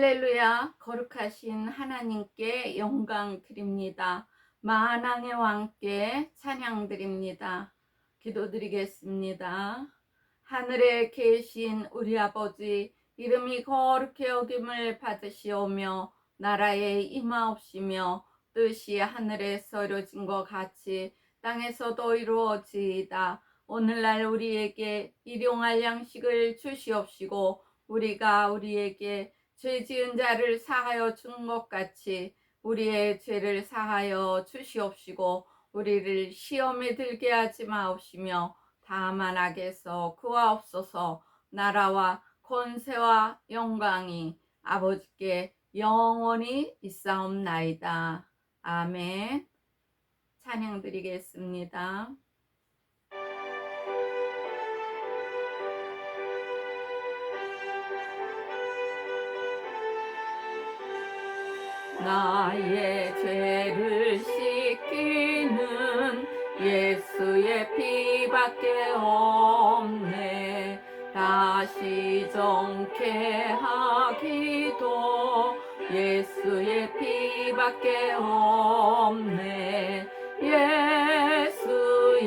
할렐루야, 거룩하신 하나님께 영광 드립니다. 만왕의 왕께 찬양 드립니다. 기도드리겠습니다. 하늘에 계신 우리 아버지, 이름이 거룩히 여김을 받으시오며 나라에 임하옵시며 뜻이 하늘에서 이루어진 것 같이 땅에서도 이루어지이다. 오늘날 우리에게 일용할 양식을 주시옵시고 우리가 우리에게 죄 지은 자를 사하여 준 것 같이 우리의 죄를 사하여 주시옵시고 우리를 시험에 들게 하지 마옵시며 다만 악에서 구하옵소서. 나라와 권세와 영광이 아버지께 영원히 있사옵나이다. 아멘. 찬양 드리겠습니다. 나의 죄를 씻기는 예수의 피밖에 없네. 다시 정케하기도 예수의 피밖에 없네. 예수의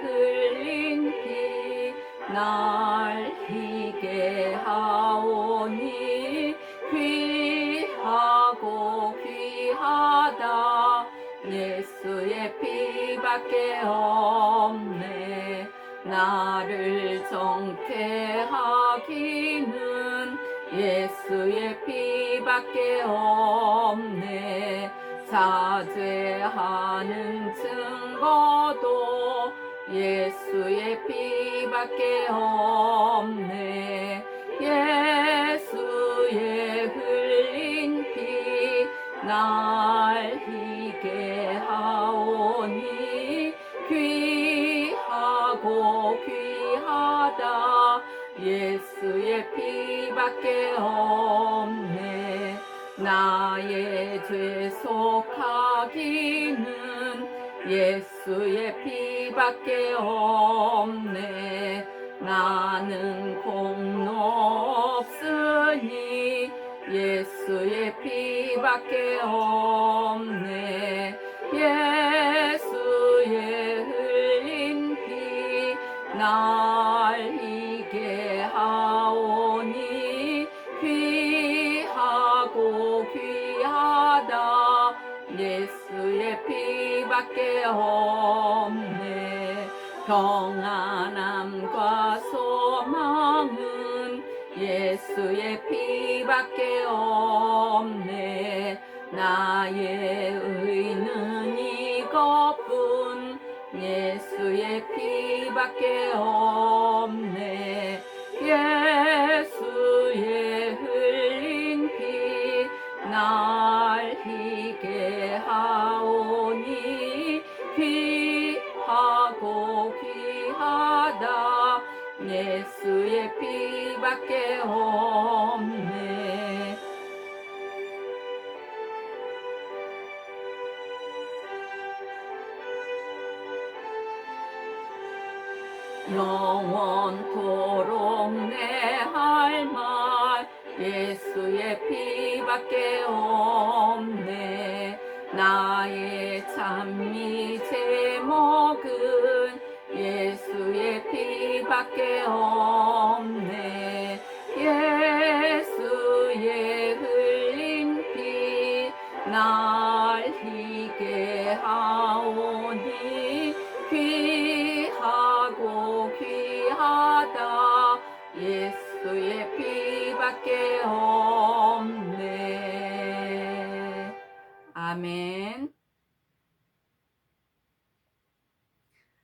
흘린 피 날 희게 하오니 귀하고 귀하다. 예수의 피밖에 없네. 나를 정케 하기는 예수의 피밖에 없네. 사죄하는 증거도 예수의 피밖에 없네. 예수의 흘린 피 날 희게 하오니 귀하고 귀하다. 예수의 피밖에 없네. 나의 죄 속하기는 예수의 피밖에 없네. 나는 공로 없으니 예수의 피밖에 없네. 예수의 흘린 피 날 희게 하오니 귀하고 귀하다. 예수의 피밖에 없네. 평안함과 소망은 예수의 피밖에 없네. 나의 의는 이것뿐 예수의 피밖에 없네. 예수의 흘린 피 날 희게 하오니 귀하고 귀하다. 예수의 피밖에 없네. 영원토록 내 할 말 예수의 피밖에 없네. 나의 찬미 제목은 예수의 피밖에 없네. 예수의 흘린 피 날 희게 하오니 귀하고 귀하다. 예수의 피밖에 없네. 아멘.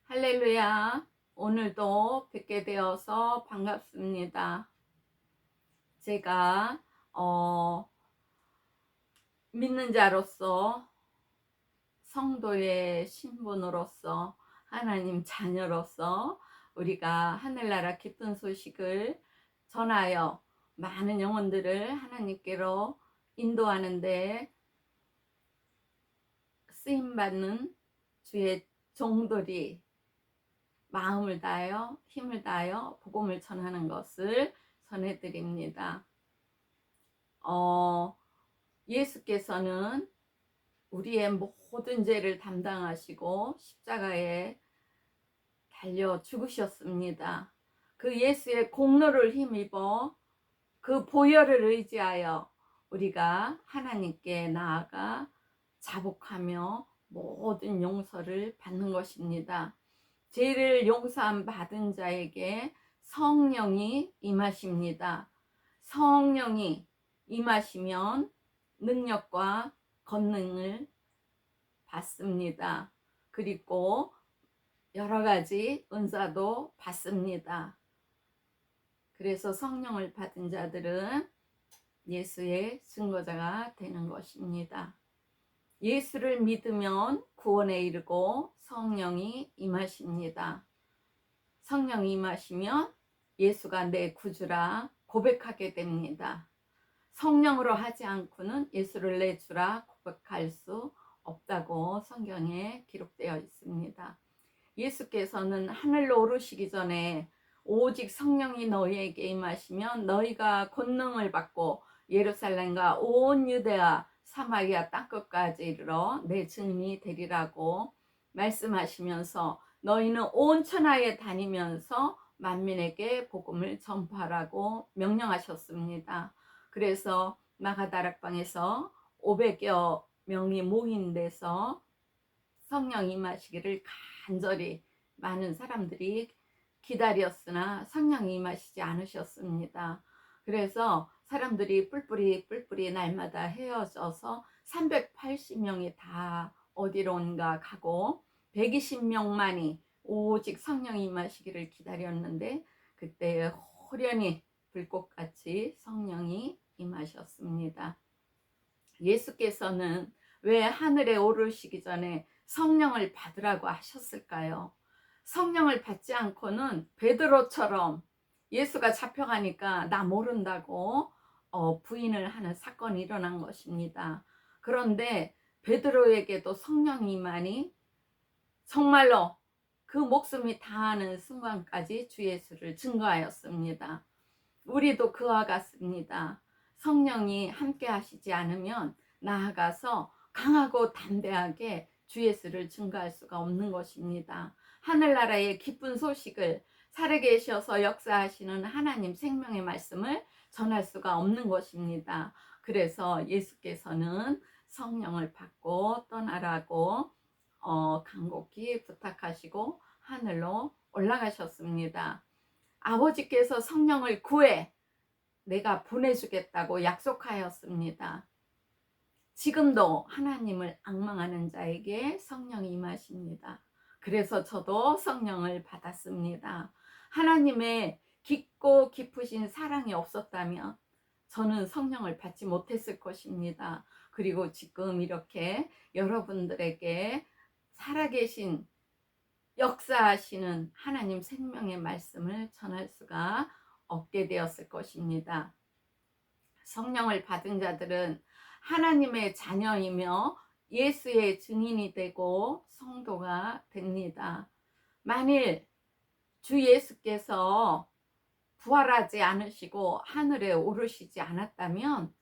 할렐루야. 오늘도 뵙게 되어서 반갑습니다. 제가 믿는 자로서, 성도의 신분으로서, 하나님 자녀로서 우리가 하늘나라 기쁜 소식을 전하여 많은 영혼들을 하나님께로 인도하는데 쓰임받는 주의 종들이 마음을 다하여 힘을 다하여 복음을 전하는 것을 전해드립니다. 예수께서는 우리의 모든 죄를 담당하시고 십자가에 달려 죽으셨습니다. 그 예수의 공로를 힘입어 그 보혈을 의지하여 우리가 하나님께 나아가 자복하며 모든 용서를 받는 것입니다. 죄를 용서함 받은 자에게 성령이 임하십니다. 성령이 임하시면 능력과 권능을 받습니다. 그리고 여러 가지 은사도 받습니다. 그래서 성령을 받은 자들은 예수의 증거자가 되는 것입니다. 예수를 믿으면 구원에 이르고 성령이 임하십니다. 성령이 임하시면 예수가 내 구주라 고백하게 됩니다. 성령으로 하지 않고는 예수를 내 주라 고백할 수 없다고 성경에 기록되어 있습니다. 예수께서는 하늘로 오르시기 전에 오직 성령이 너희에게 임하시면 너희가 권능을 받고 예루살렘과 온 유대와 사마리아 땅끝까지 이르러 내 증인이 되리라고 말씀하시면서 너희는 온 천하에 다니면서 만민에게 복음을 전파하라고 명령하셨습니다. 그래서 마가다락방에서 500여 명이 모인 데서 성령 임하시기를 간절히 많은 사람들이 기다렸으나 성령이 임하시지 않으셨습니다. 그래서 사람들이 뿔뿔이 날마다 헤어져서 380명이 다 어디론가 가고 120명만이 오직 성령이 임하시기를 기다렸는데 그때 호련히 불꽃같이 성령이 임하셨습니다. 예수께서는 왜 하늘에 오르시기 전에 성령을 받으라고 하셨을까요? 성령을 받지 않고는 베드로처럼 예수가 잡혀가니까 나 모른다고 부인을 하는 사건이 일어난 것입니다. 그런데 베드로에게도 성령이 임하니 정말로 그 목숨이 다하는 순간까지 주 예수를 증거하였습니다. 우리도 그와 같습니다. 성령이 함께 하시지 않으면 나아가서 강하고 담대하게 주 예수를 증거할 수가 없는 것입니다. 하늘나라의 기쁜 소식을 살아계셔서 역사하시는 하나님 생명의 말씀을 전할 수가 없는 것입니다. 그래서 예수께서는 성령을 받고 떠나라고 간곡히 부탁하시고 하늘로 올라가셨습니다. 아버지께서 성령을 구해 내가 보내주겠다고 약속하였습니다. 지금도 하나님을 앙망하는 자에게 성령이 임하십니다. 그래서 저도 성령을 받았습니다. 하나님의 깊고 깊으신 사랑이 없었다면 저는 성령을 받지 못했을 것입니다. 그리고 지금 이렇게 여러분들에게 살아계신 역사하시는 하나님 생명의 말씀을 전할 수가 없게 되었을 것입니다. 성령을 받은 자들은 하나님의 자녀이며 예수의 증인이 되고 성도가 됩니다. 만일 주 예수께서 부활하지 않으시고 하늘에 오르시지 않았다면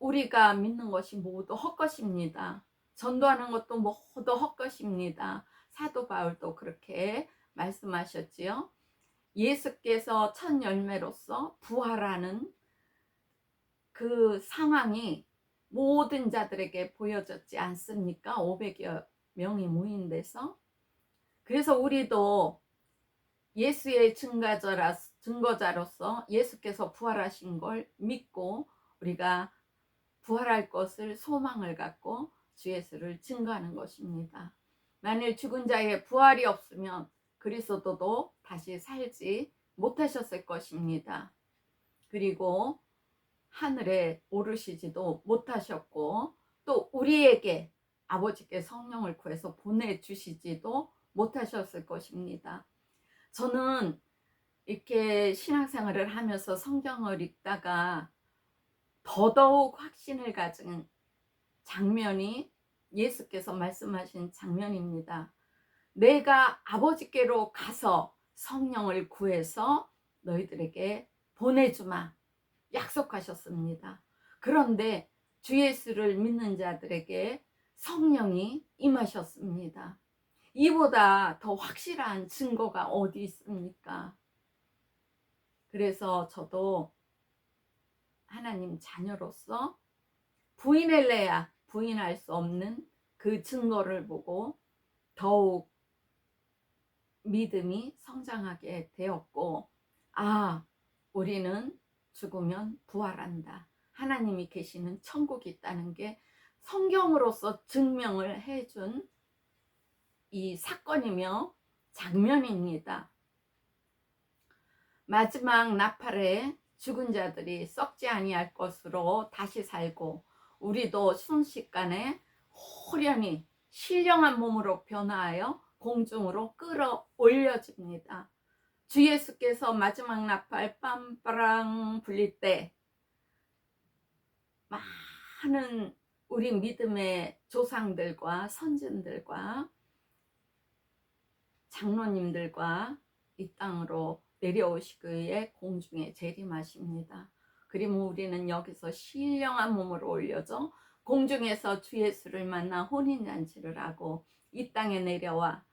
우리가 믿는 것이 모두 헛것입니다. 전도하는 것도 모두 헛것입니다. 사도 바울도 그렇게 말씀하셨지요. 예수께서 첫 열매로서 부활하는 그 상황이 모든 자들에게 보여졌지 않습니까? 500여 명이 모인 데서. 그래서 우리도 예수의 증거자로서 예수께서 부활하신 걸 믿고 우리가 부활할 것을 소망을 갖고 주 예수를 증거하는 것입니다. 만일 죽은 자의 부활이 없으면 그리스도도 다시 살지 못하셨을 것입니다. 그리고 하늘에 오르시지도 못하셨고 또 우리에게 아버지께 성령을 구해서 보내주시지도 못하셨을 것입니다. 저는 이렇게 신앙생활을 하면서 성경을 읽다가 더더욱 확신을 가진 장면이 예수께서 말씀하신 장면입니다. 내가 아버지께로 가서 성령을 구해서 너희들에게 보내주마 약속하셨습니다. 그런데 주 예수를 믿는 자들에게 성령이 임하셨습니다. 이보다 더 확실한 증거가 어디 있습니까? 그래서 저도 하나님 자녀로서 부인할래야 부인할 수 없는 그 증거를 보고 더욱 믿음이 성장하게 되었고, 아, 우리는 죽으면 부활한다, 하나님이 계시는 천국이 있다는 게 성경으로서 증명을 해준 이 사건이며 장면입니다. 마지막 나팔에 죽은 자들이 썩지 아니할 것으로 다시 살고, 우리도 순식간에 호련히 신령한 몸으로 변화하여 공중으로 끌어올려집니다. 주 예수께서 마지막 나팔 빰빠랑 불릴 때 많은 우리 믿음의 조상들과 선진들과 장로님들과 이 땅으로 내려오시기에 공중에 재림하십니다. 그리고 우리는 여기서 신령한 몸으로 올려져 공중에서 주 예수를 만나 혼인잔치를 하고 이 땅에 내려와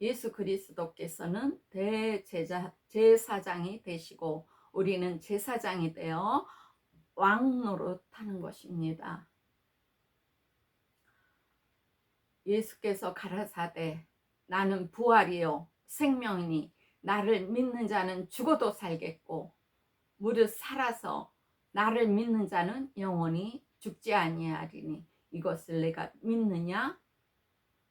예수 그리스도께서는 제사장이 되시고 우리는 제사장이 되어 왕 노릇하는 것입니다. 예수께서 가라사대 나는 부활이요 생명이니 나를 믿는 자는 죽어도 살겠고 무릇 살아서 나를 믿는 자는 영원히 죽지 아니하리니 이것을 내가 믿느냐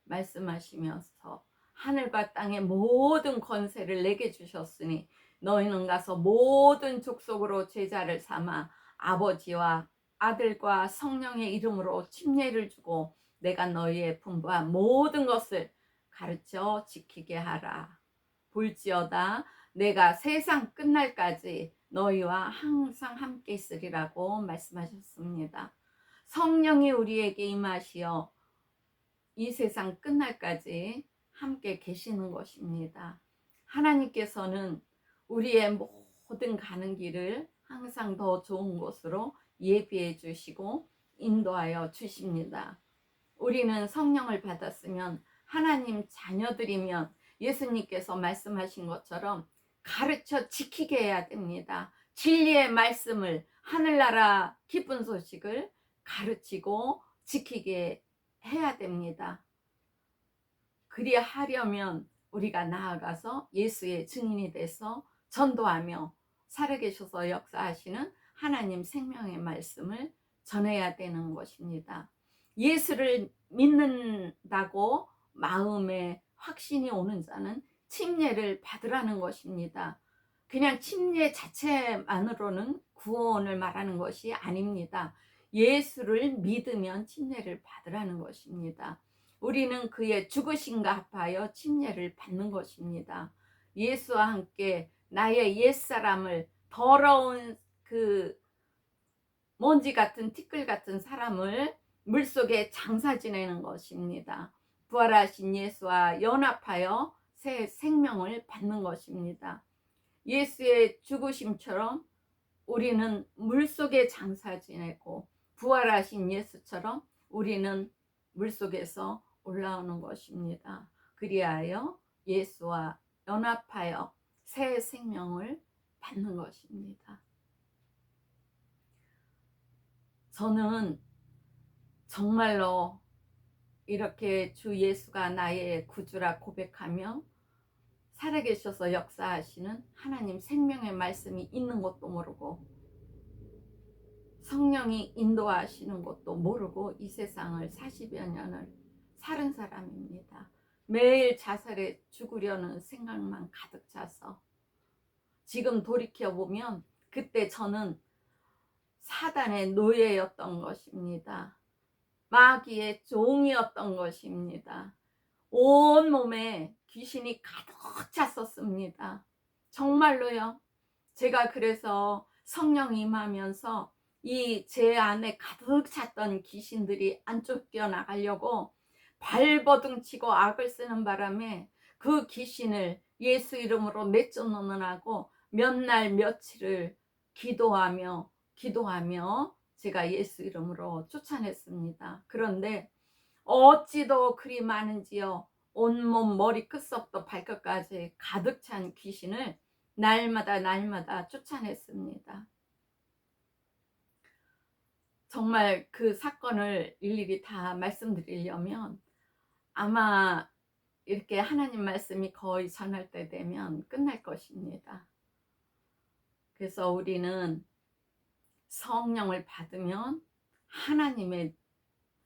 말씀하시면서 하늘과 땅의 모든 권세를 내게 주셨으니 너희는 가서 모든 족속으로 제자를 삼아 아버지와 아들과 성령의 이름으로 침례를 주고 내가 너희의 분부한 모든 것을 가르쳐 지키게 하라. 볼지어다 내가 세상 끝날까지 너희와 항상 함께 있으리라고 말씀하셨습니다. 성령이 우리에게 임하시어 이 세상 끝날까지 함께 계시는 것입니다. 하나님께서는 우리의 모든 가는 길을 항상 더 좋은 곳으로 예비해 주시고 인도하여 주십니다. 우리는 성령을 받았으면 하나님 자녀들이면 예수님께서 말씀하신 것처럼 가르쳐 지키게 해야 됩니다. 진리의 말씀을, 하늘나라 기쁜 소식을 가르치고 지키게 해야 됩니다. 그리하려면 우리가 나아가서 예수의 증인이 돼서 전도하며 살아계셔서 역사하시는 하나님 생명의 말씀을 전해야 되는 것입니다. 예수를 믿는다고 마음에 확신이 오는 자는 침례를 받으라는 것입니다. 그냥 침례 자체만으로는 구원을 말하는 것이 아닙니다. 예수를 믿으면 침례를 받으라는 것입니다. 우리는 그의 죽으심과 합하여 침례를 받는 것입니다. 예수와 함께 나의 옛사람을, 더러운 그 먼지 같은 티끌 같은 사람을 물속에 장사 지내는 것입니다. 부활하신 예수와 연합하여 새 생명을 받는 것입니다. 예수의 죽으심처럼 우리는 물속에 장사 지내고 부활하신 예수처럼 우리는 물속에서 올라오는 것입니다. 그리하여 예수와 연합하여 새 생명을 받는 것입니다. 저는 정말로 이렇게 주 예수가 나의 구주라 고백하며 살아계셔서 역사하시는 하나님 생명의 말씀이 있는 것도 모르고 성령이 인도하시는 것도 모르고 이 세상을 40여 년을 사는 사람입니다. 매일 자살해 죽으려는 생각만 가득 차서 지금 돌이켜보면 그때 저는 사단의 노예였던 것입니다. 마귀의 종이었던 것입니다. 온 몸에 귀신이 가득 찼었습니다. 정말로요. 제가 그래서 성령 임하면서 이 제 안에 가득 찼던 귀신들이 안 쫓겨나가려고 발버둥치고 악을 쓰는 바람에 그 귀신을 예수 이름으로 내쫓느라고 몇 날 며칠을 기도하며 기도하며 제가 예수 이름으로 쫓아냈습니다. 그런데 어찌도 그리 많은지요. 온몸 머리 끝서부터 발끝까지 가득 찬 귀신을 날마다 날마다 쫓아냈습니다. 정말 그 사건을 일일이 다 말씀드리려면 아마 이렇게 하나님 말씀이 거의 전할 때 되면 끝날 것입니다. 그래서 우리는 성령을 받으면 하나님의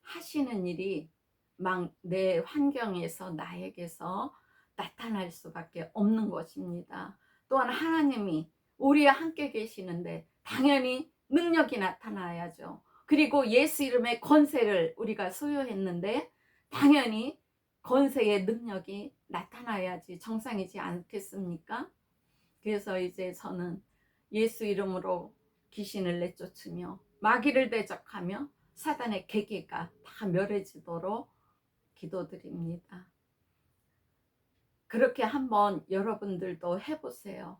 하시는 일이 막 내 환경에서 나에게서 나타날 수밖에 없는 것입니다. 또한 하나님이 우리와 함께 계시는데 당연히 능력이 나타나야죠. 그리고 예수 이름의 권세를 우리가 소유했는데 당연히 권세의 능력이 나타나야지 정상이지 않겠습니까? 그래서 이제 저는 예수 이름으로 귀신을 내쫓으며 마귀를 대적하며 사단의 계계가 다 멸해지도록 기도드립니다. 그렇게 한번 여러분들도 해보세요.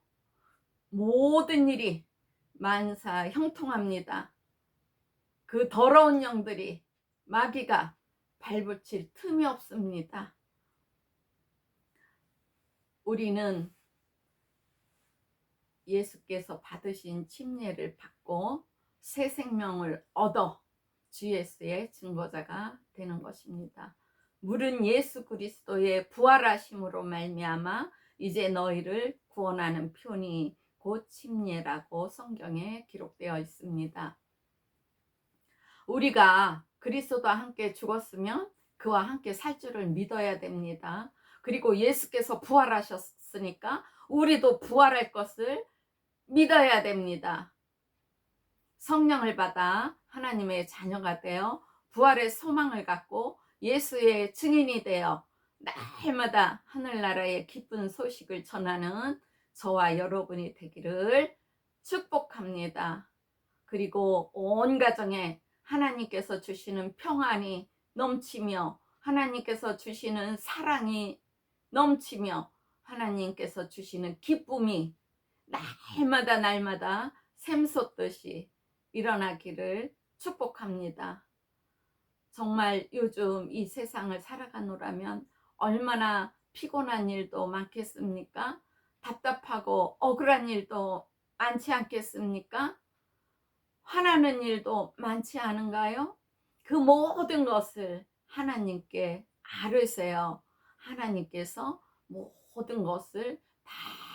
모든 일이 만사 형통합니다. 그 더러운 영들이 마귀가 발붙일 틈이 없습니다. 우리는 예수께서 받으신 침례를 받고 새 생명을 얻어 주 예수의 증거자가 되는 것입니다. 물은 예수 그리스도의 부활하심으로 말미암아 이제 너희를 구원하는 표니 곧 침례라고 성경에 기록되어 있습니다. 우리가 그리스도와 함께 죽었으면 그와 함께 살 줄을 믿어야 됩니다. 그리고 예수께서 부활하셨으니까 우리도 부활할 것을 믿어야 됩니다. 성령을 받아 하나님의 자녀가 되어 부활의 소망을 갖고 예수의 증인이 되어 날마다 하늘나라의 기쁜 소식을 전하는 저와 여러분이 되기를 축복합니다. 그리고 온 가정에 하나님께서 주시는 평안이 넘치며 하나님께서 주시는 사랑이 넘치며 하나님께서 주시는 기쁨이 날마다 날마다 샘솟듯이 일어나기를 축복합니다. 정말 요즘 이 세상을 살아가노라면 얼마나 피곤한 일도 많겠습니까? 답답하고 억울한 일도 많지 않겠습니까? 화나는 일도 많지 않은가요? 그 모든 것을 하나님께 아뢰세요. 하나님께서 모든 것을 다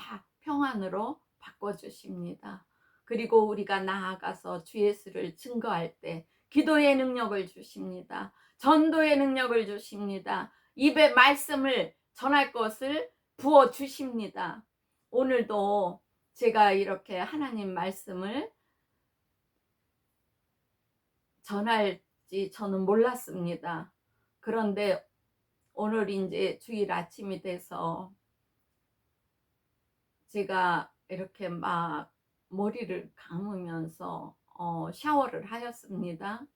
평안으로 바꿔주십니다. 그리고 우리가 나아가서 주 예수를 증거할 때 기도의 능력을 주십니다. 전도의 능력을 주십니다. 입에 말씀을 전할 것을 부어주십니다. 오늘도 제가 이렇게 하나님 말씀을 전할지 저는 몰랐습니다. 그런데 오늘 이제 주일 아침이 돼서 제가 이렇게 막 머리를 감으면서 샤워를 하였습니다.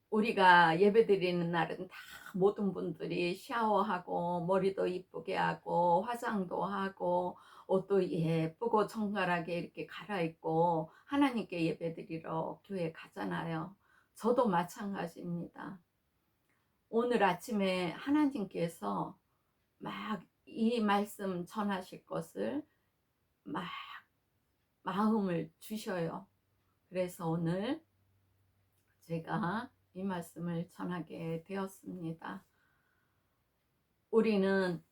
우리가 예배 드리는 날은 다 모든 분들이 샤워하고 머리도 이쁘게 하고 화장도 하고 옷도 예쁘고 정갈하게 이렇게 갈아입고 하나님께 예배 드리러 교회 가잖아요. 저도 마찬가지입니다. 오늘 아침에 하나님께서 막 이 말씀 전하실 것을 막 마음을 주셔요. 그래서 오늘 제가 이 말씀을 전하게 되었습니다. 우리는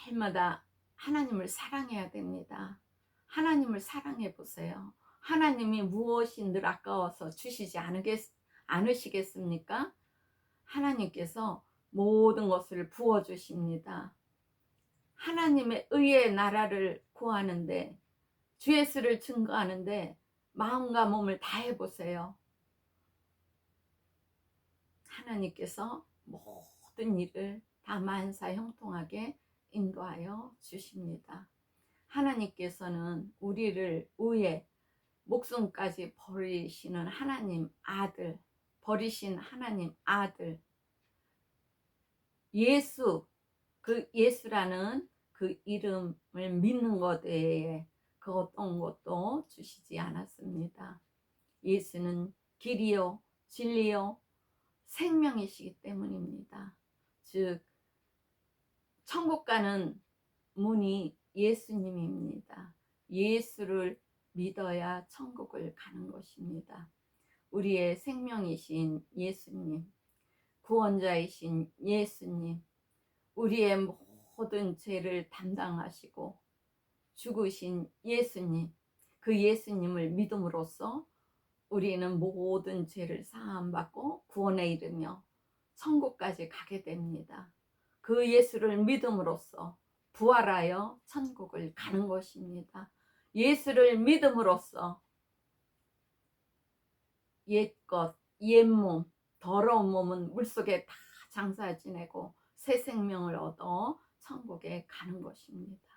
날마다 하나님을 사랑해야 됩니다. 하나님을 사랑해 보세요. 하나님이 무엇이 늘 아까워서 주시지 않으시겠습니까? 하나님께서 모든 것을 부어주십니다. 하나님의 의의 나라를 구하는데 주 예수를 증거하는데 마음과 몸을 다해 보세요. 하나님께서 모든 일을 다 만사 형통하게 인도하여 주십니다. 하나님께서는 우리를 위해 목숨까지 버리시는 하나님 아들, 버리신 하나님 아들 예수, 그 예수라는 그 이름을 믿는 것 외에 그 어떤 것도 주시지 않았습니다. 예수는 길이요 진리요 생명이시기 때문입니다. 즉 천국 가는 문이 예수님입니다. 예수를 믿어야 천국을 가는 것입니다. 우리의 생명이신 예수님, 구원자이신 예수님, 우리의 모든 죄를 담당하시고 죽으신 예수님, 그 예수님을 믿음으로써 우리는 모든 죄를 사함받고 구원에 이르며 천국까지 가게 됩니다. 그 예수를 믿음으로써 부활하여 천국을 가는 것입니다. 예수를 믿음으로써 옛것, 옛몸, 더러운 몸은 물속에 다 장사 지내고 새 생명을 얻어 천국에 가는 것입니다.